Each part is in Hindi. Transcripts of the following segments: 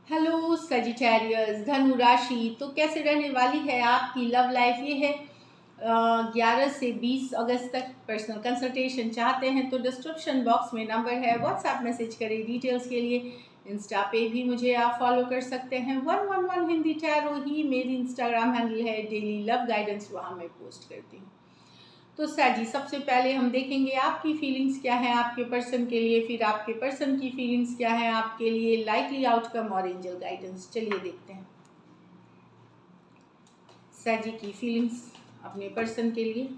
हेलो सजिटेरियस धनु राशि तो कैसे रहने वाली है आपकी लव लाइफ। ये है 11 से 20 अगस्त तक। पर्सनल कंसल्टेशन चाहते हैं तो डिस्क्रिप्शन बॉक्स में नंबर है, व्हाट्सएप मैसेज करें डिटेल्स के लिए। इंस्टा पे भी मुझे आप फॉलो कर सकते हैं। 111 हिंदी टैरो ही मेरी इंस्टाग्राम हैंडल है। डेली लव गाइडेंस वहाँ मैं पोस्ट करती हूँ। तो साजी सबसे पहले हम देखेंगे आपकी फीलिंग्स क्या है आपके पर्सन के लिए, फिर आपके पर्सन की फीलिंग्स क्या है आपके लिए, लाइकली आउटकम और एंजल गाइडेंस। चलिए देखते हैं साजी की फीलिंग्स अपने पर्सन के लिए।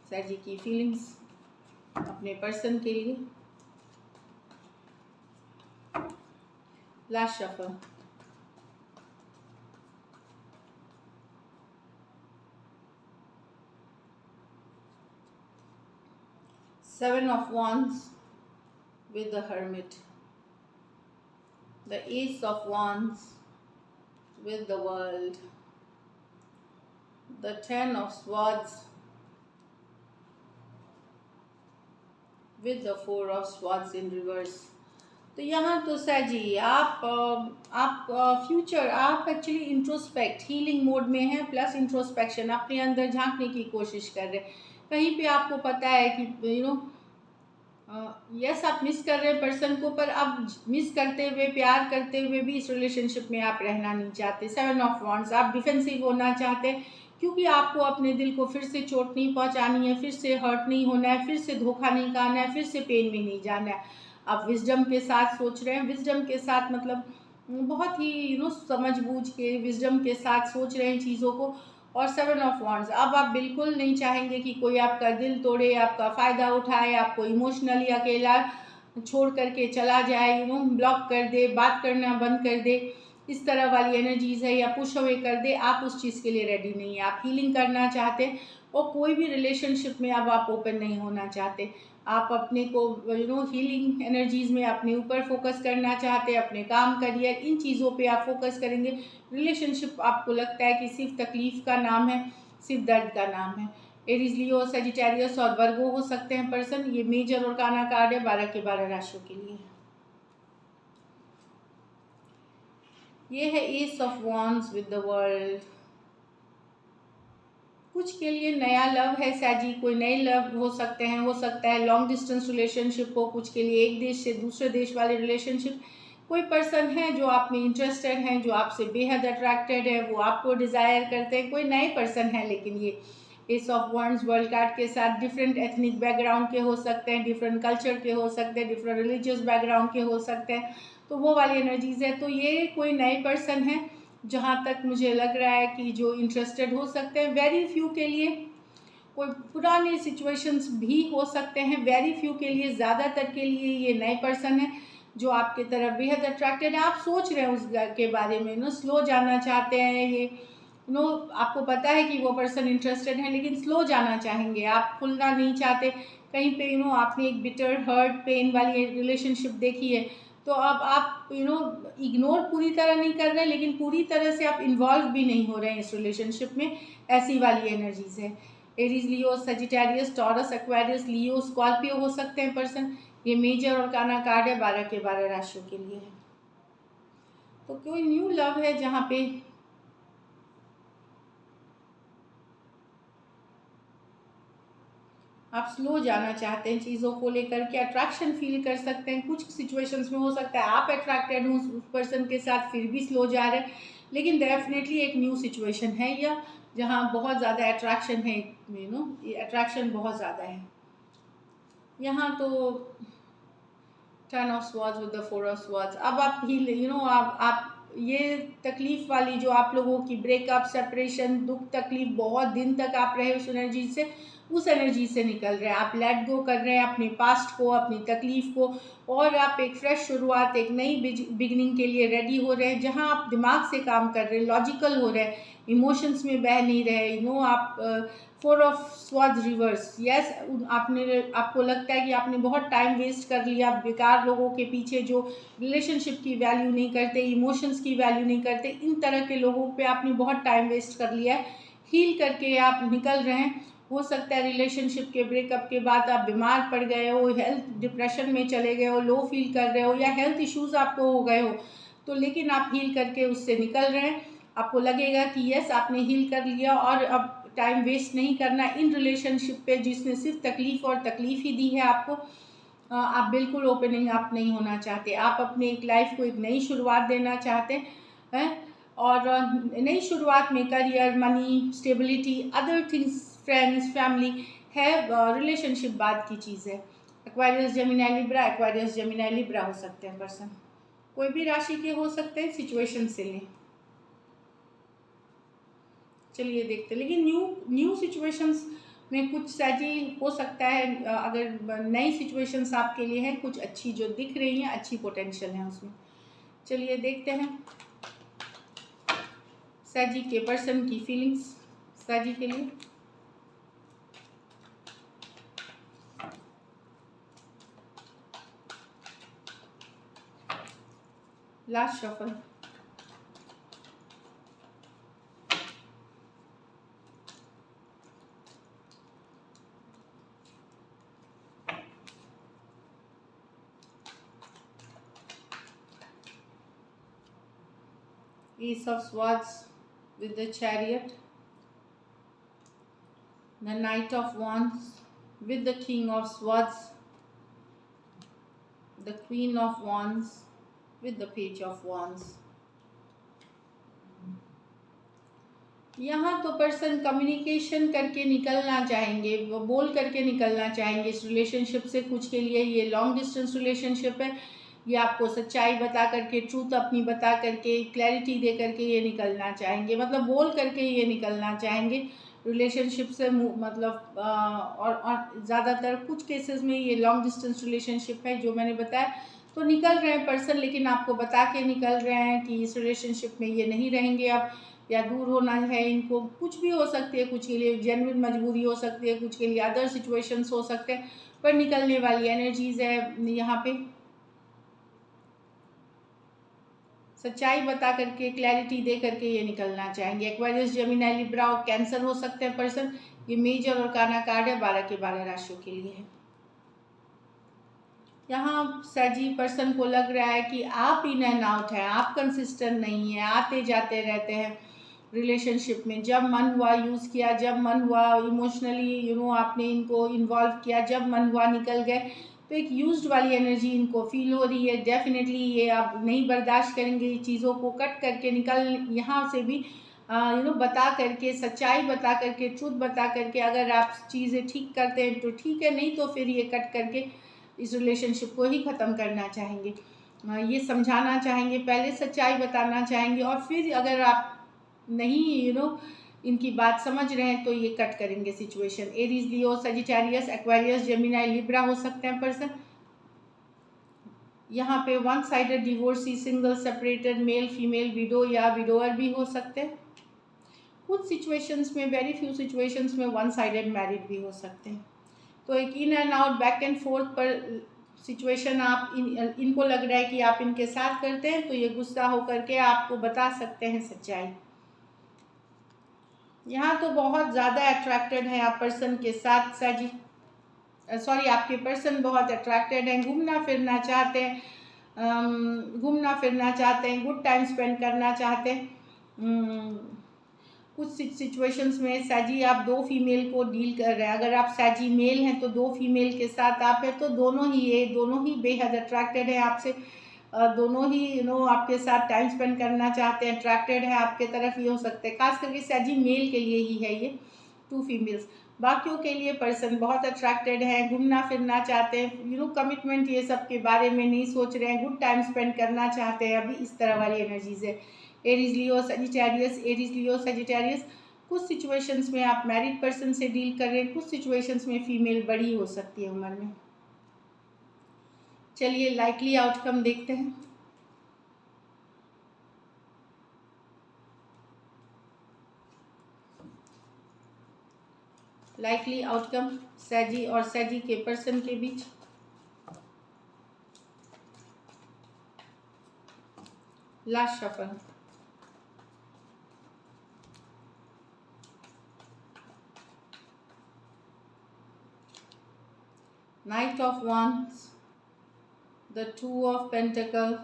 साजी की फीलिंग्स अपने पर्सन के लिए। Last shuffle. Seven of Wands with the Hermit. The Ace of Wands with the World. The Ten of Swords with the Four of Swords in reverse. तो यहाँ तो साजी आप फ्यूचर आप एक्चुअली इंट्रोस्पेक्ट हीलिंग मोड में हैं, प्लस इंट्रोस्पेक्शन अपने अंदर झांकने की कोशिश कर रहे हैं। कहीं पे आपको पता है कि यस आप मिस कर रहे हैं पर्सन को, पर अब मिस करते हुए प्यार करते हुए भी इस रिलेशनशिप में आप रहना नहीं चाहते। 7 ऑफ वॉन्ड्स आप डिफेंसिव होना चाहते हैं क्योंकि आपको अपने दिल को फिर से चोट नहीं पहुंचानी है, फिर से हर्ट नहीं होना है, फिर से धोखा नहीं खाना है, फिर से पेन में नहीं जाना है। आप विजडम के साथ सोच रहे हैं। विजडम के साथ मतलब बहुत ही समझ बूझ के विजडम के साथ सोच रहे हैं चीज़ों को। और 7 ऑफ वॉन्ड्स अब आप बिल्कुल नहीं चाहेंगे कि कोई आपका दिल तोड़े, आपका फ़ायदा उठाए, आपको इमोशनली अकेला छोड़ करके चला जाए, ब्लॉक कर दे, बात करना बंद कर दे, इस तरह वाली एनर्जीज है, या पुश अवे कर दे। आप उस चीज़ के लिए रेडी नहीं है। आप हीलिंग करना चाहते हैं और कोई भी रिलेशनशिप में अब आप ओपन नहीं होना चाहते। आप अपने को हीलिंग एनर्जीज में अपने ऊपर फोकस करना चाहते हैं, अपने काम करियर इन चीज़ों पे आप फोकस करेंगे। रिलेशनशिप आपको लगता है कि सिर्फ तकलीफ का नाम है, सिर्फ दर्द का नाम है। एरीज, लियो, सजिटेरियस और वर्गो हो सकते हैं पर्सन। ये मेजर और काना कार्ड है 12 के 12 राशियों के लिए। ये है S of wands with the world. कुछ के लिए नया लव है साजी, कोई नए लव हो सकते हैं, हो सकता है लॉन्ग डिस्टेंस रिलेशनशिप हो, कुछ के लिए एक देश से दूसरे देश वाले रिलेशनशिप। कोई पर्सन है जो आप में इंटरेस्टेड हैं, जो आपसे बेहद अट्रैक्टेड है, वो आपको डिज़ायर करते हैं। कोई नए पर्सन है, लेकिन ये S of wands world card के साथ डिफरेंट एथनिक बैकग्राउंड के हो सकते हैं, डिफरेंट कल्चर के हो सकते हैं, डिफरेंट रिलीजियस बैकग्राउंड के हो सकते हैं। तो वो वाली एनर्जीज है। तो ये कोई नए पर्सन है जहाँ तक मुझे लग रहा है कि जो इंटरेस्टेड हो सकते हैं। वेरी फ्यू के लिए कोई पुराने सिचुएशंस भी हो सकते हैं। वेरी फ्यू के लिए, ज़्यादातर के लिए ये नए पर्सन है जो आपके तरफ बेहद अट्रैक्टेड है। आप सोच रहे हैं उस के बारे में, स्लो जाना चाहते हैं। ये आपको पता है कि वो पर्सन इंटरेस्टेड है, लेकिन स्लो जाना चाहेंगे, आप खुलना नहीं चाहते। कहीं पे आपने एक बिटर हर्ट पेन वाली रिलेशनशिप देखी है, तो अब आप इग्नोर पूरी तरह नहीं कर रहे, लेकिन पूरी तरह से आप इन्वॉल्व भी नहीं हो रहे हैं इस रिलेशनशिप में। ऐसी वाली एनर्जीज है। एरीज, लियो, सजिटेरियस, टॉरस, एक्वेरियस, लियो, स्कॉर्पियो हो सकते हैं पर्सन। ये मेजर और काना कार्ड है 12 के 12 राशियों के लिए है। तो कोई न्यू लव है जहाँ पे आप स्लो जाना चाहते हैं चीज़ों को लेकर के, अट्रैक्शन फील कर सकते हैं। कुछ सिचुएशंस में हो सकता है आप अट्रैक्टेड हो उस पर्सन के साथ, फिर भी स्लो जा रहे हैं, लेकिन डेफिनेटली एक न्यू सिचुएशन है या जहाँ बहुत ज़्यादा अट्रैक्शन है। ये अट्रैक्शन बहुत ज़्यादा है यहाँ। तो 10 of swords with the 4 of swords. अब आप ही आप ये तकलीफ वाली जो आप लोगों की ब्रेकअप, सेपरेशन, दुख तकलीफ, बहुत दिन तक आप रहे उस एनर्जी से, उस एनर्जी से निकल रहे हैं। आप लेट गो कर रहे हैं अपने पास्ट को, अपनी तकलीफ को, और आप एक फ्रेश शुरुआत, एक नई बिगनिंग के लिए रेडी हो रहे हैं। जहां आप दिमाग से काम कर रहे हैं, लॉजिकल हो रहे हैं, इमोशंस में बह नहीं रहे। आप 4 ऑफ स्वॉर्ड्स रिवर्स। यस, आपको लगता है कि आपने बहुत टाइम वेस्ट कर लिया बेकार लोगों के पीछे जो रिलेशनशिप की वैल्यू नहीं करते, इमोशंस की वैल्यू नहीं करते। इन तरह के लोगों पे आपने बहुत टाइम वेस्ट कर लिया है। हील करके आप निकल रहे हैं हो सकता है रिलेशनशिप के ब्रेकअप के बाद आप बीमार पड़ गए हो, हेल्थ डिप्रेशन में चले गए हो, लो फील कर रहे हो, या हेल्थ इश्यूज आपको हो गए हो, तो लेकिन आप हील करके उससे निकल रहे हैं। आपको लगेगा कि यस आपने हील कर लिया और अब टाइम वेस्ट नहीं करना इन रिलेशनशिप पे जिसने सिर्फ तकलीफ और तकलीफ ही दी है आपको। आप बिल्कुल ओपनिंग अप नहीं होना चाहते, आप अपने एक लाइफ को एक नई शुरुआत देना चाहते हैं। और नई शुरुआत में career, money, stability, other things, friends, family है, रिलेशनशिप बाद की चीज़ है। Aquarius Gemini Libra, Aquarius Gemini Libra हो सकते हैं पर्सन, कोई भी राशि के हो सकते हैं, सिचुएशन से लें। चलिए देखते हैं, लेकिन न्यू सिचुएशंस में कुछ सहजी हो सकता है, अगर नई सिचुएशंस आपके लिए हैं, कुछ अच्छी जो दिख रही हैं, अच्छी पोटेंशियल है उसमें। चलिए देखते हैं सहजी के पर्सन की फीलिंग्स सहजी के लिए। Last shuffle. Ace of Swords with the Chariot, the Knight of Wands with the King of Swords, the Queen of Wands with the Page of Wands। यहाँ तो पर्सन कम्युनिकेशन करके निकलना चाहेंगे, वो बोल करके निकलना चाहेंगे इस रिलेशनशिप से। कुछ के लिए ये लॉन्ग डिस्टेंस रिलेशनशिप है, ये आपको सच्चाई बता करके, ट्रूथ अपनी बता करके, क्लैरिटी दे करके ये निकलना चाहेंगे, मतलब बोल करके ये निकलना चाहेंगे रिलेशनशिप से। मतलब और ज़्यादातर कुछ केसेस में ये लॉन्ग डिस्टेंस रिलेशनशिप है जो मैंने बताया, तो निकल रहे हैं पर्सन, लेकिन आपको बता के निकल रहे हैं कि इस रिलेशनशिप में ये नहीं रहेंगे अब, या दूर होना है इनको। कुछ भी हो सकती है, कुछ के लिए जेन्युइन मजबूरी हो सकती है, कुछ के लिए अदर सिचुएशंस हो सकते हैं, पर निकलने वाली एनर्जीज है यहाँ पे। सच्चाई बता करके, क्लैरिटी दे करके ये निकलना चाहेंगे। एक्वेरियस, जेमिनी, लिब्रा और कैंसर हो सकते हैं पर्सन। ये मेजर और काना कार्ड है, 12 के 12 राशियों के लिए है। यहाँ सजी पर्सन को लग रहा है कि आप इन एंड आउट हैं, आप कंसिस्टेंट नहीं है, आते जाते रहते हैं रिलेशनशिप में। जब मन हुआ यूज़ किया, जब मन हुआ इमोशनली आपने इनको इन्वॉल्व किया, जब मन हुआ निकल गए, तो एक यूज्ड वाली एनर्जी इनको फील हो रही है। डेफिनेटली ये आप नहीं बर्दाश्त करेंगे, ये चीज़ों को कट करके निकल, यहाँ से भी बता करके, सच्चाई बता करके, ट्रूथ बता करके, अगर आप चीज़ें ठीक करते हैं तो ठीक है, नहीं तो फिर ये कट करके इस रिलेशनशिप को ही ख़त्म करना चाहेंगे। ये समझाना चाहेंगे, पहले सच्चाई बताना चाहेंगे, और फिर अगर आप नहीं इनकी बात समझ रहे हैं तो ये कट करेंगे सिचुएशन। एरीज, लियो, सजिटेरियस, एक्वेरियस, जेमिनी, लिब्रा हो सकते हैं पर्सन। यहाँ पे one sided divorcee, single, separated, male female, window या विडोअर भी हो सकते हैं। कुछ सिचुएशंस में, वेरी फ्यू सिचुएशंस में वन साइडेड मैरिड भी हो सकते हैं। तो एक in and out, back and fourth पर सिचुएशन आप इनको लग रहा है कि आप इनके साथ करते हैं, तो ये गुस्सा होकर के आपको बता सकते हैं सच्चाई। यहाँ तो बहुत ज़्यादा अट्रैक्टेड है आप पर्सन के साथ साजी, सॉरी आपके पर्सन बहुत अट्रैक्टेड हैं, घूमना फिरना चाहते हैं, घूमना फिरना चाहते हैं, गुड टाइम स्पेंड करना चाहते हैं। कुछ सिचुएशंस में सैजी आप दो फीमेल को डील कर रहे हैं। अगर आप सैजी मेल हैं तो दो फीमेल के साथ आप हैं, तो दोनों ही बेहद अट्रैक्टेड है आपसे, दोनों ही आपके साथ टाइम स्पेंड करना चाहते हैं, अट्रैक्टेड है आपके तरफ, ये हो सकते हैं। खास करके सैजी मेल के लिए ही है ये, टू फीमेल्स। बाकियों के लिए पर्सन बहुत अट्रैक्टेड है, घूमना फिरना चाहते हैं, कमिटमेंट ये सब के बारे में नहीं सोच रहे हैं, गुड टाइम स्पेंड करना चाहते हैं, अभी इस तरह वाली एनर्जीज है। एरीज, लियो, सजिटेरियस, एरीज, लियो, सजिटेरियस। कुछ सिचुएशंस में आप मैरिड पर्सन से डील कर रहे हैं, कुछ सिचुएशंस में फीमेल बड़ी हो सकती है उम्र में। चलिए लाइकली आउटकम देखते हैं। लाइकली आउटकम सैजी और सैजी के पर्सन के बीच। Last shuffle. Knight of Wands, the Two of Pentacles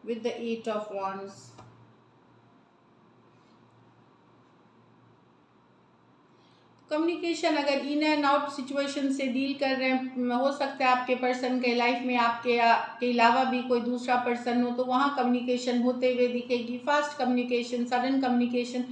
with the Eight of Wands. Communication, अगर इन एंड आउट सिचुएशन से डील कर रहे हैं, हो सकता है आपके पर्सन के लाइफ में आपके अलावा भी कोई दूसरा पर्सन हो, तो वहाँ कम्युनिकेशन होते हुए दिखेगी। Fast communication, sudden communication,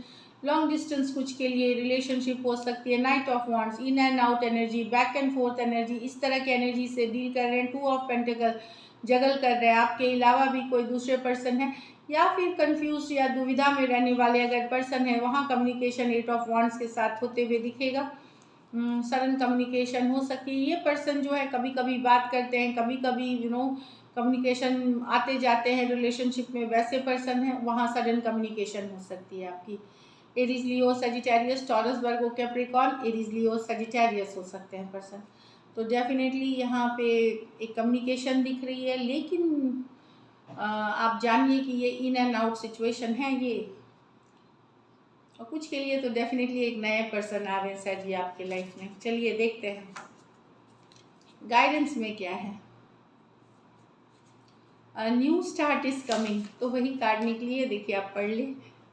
long distance कुछ के लिए रिलेशनशिप हो सकती है। Night of wands, in and out energy, back and fourth energy, इस तरह की एनर्जी से डील कर रहे हैं। टू ऑफ पेंटिकल, जगल कर रहे हैं, आपके अलावा भी कोई दूसरे पर्सन है, या फिर कंफ्यूज या दुविधा में रहने वाले अगर पर्सन है, वहाँ कम्युनिकेशन एट ऑफ वॉन्ड्स के साथ होते हुए दिखेगा। सडन कम्युनिकेशन हो सकती है। ये पर्सन जो है कभी कभी बात करते हैं, कभी कभी कम्युनिकेशन आते जाते हैं रिलेशनशिप में, वैसे पर्सन है, वहाँ सडन कम्युनिकेशन हो सकती है आपकी। एरीज, लियो, सजिटेरियस, टॉरस, वर्गो, कैप्रिकॉर्न, एरीज, लियो, सजिटेरियस हो सकते हैं पर्सन। तो डेफिनेटली यहाँ पे एक कम्युनिकेशन दिख रही है, लेकिन आप जानिए कि ये इन एंड आउट सिचुएशन है ये, और कुछ के लिए तो डेफिनेटली एक नए पर्सन आ रहे हैं सर जी आपके लाइफ में। चलिए देखते हैं गाइडेंस में क्या है। न्यू स्टार्ट इज कमिंग, तो वही कार्ड निकली है, देखिए आप पढ़ ले।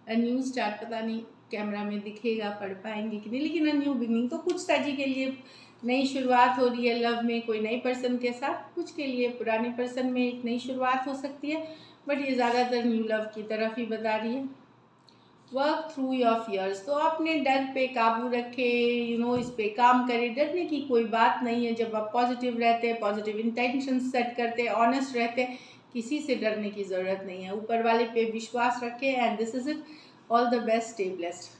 न्यू स्टार्ट, पता नहीं कैमरा में दिखेगा, पढ़ पाएंगे कि नहीं, लेकिन न्यू बिगनिंग, तो कुछ साजी के लिए नई शुरुआत हो रही है लव में कोई नई पर्सन के साथ, कुछ के लिए पुराने पर्सन में एक नई शुरुआत हो सकती है, बट ये ज़्यादातर न्यू लव की तरफ ही बता रही है। वर्क थ्रू योर फियर्स, तो अपने डर पे काबू रखे, इस पे काम करें। डरने की कोई बात नहीं है जब आप पॉजिटिव रहते हैं, पॉजिटिव इंटेंशन सेट करते हैं, ऑनेस्ट रहते हैं, किसी से डरने की ज़रूरत नहीं है। ऊपर वाले पे विश्वास रखें, and this is it. All the best, stay blessed.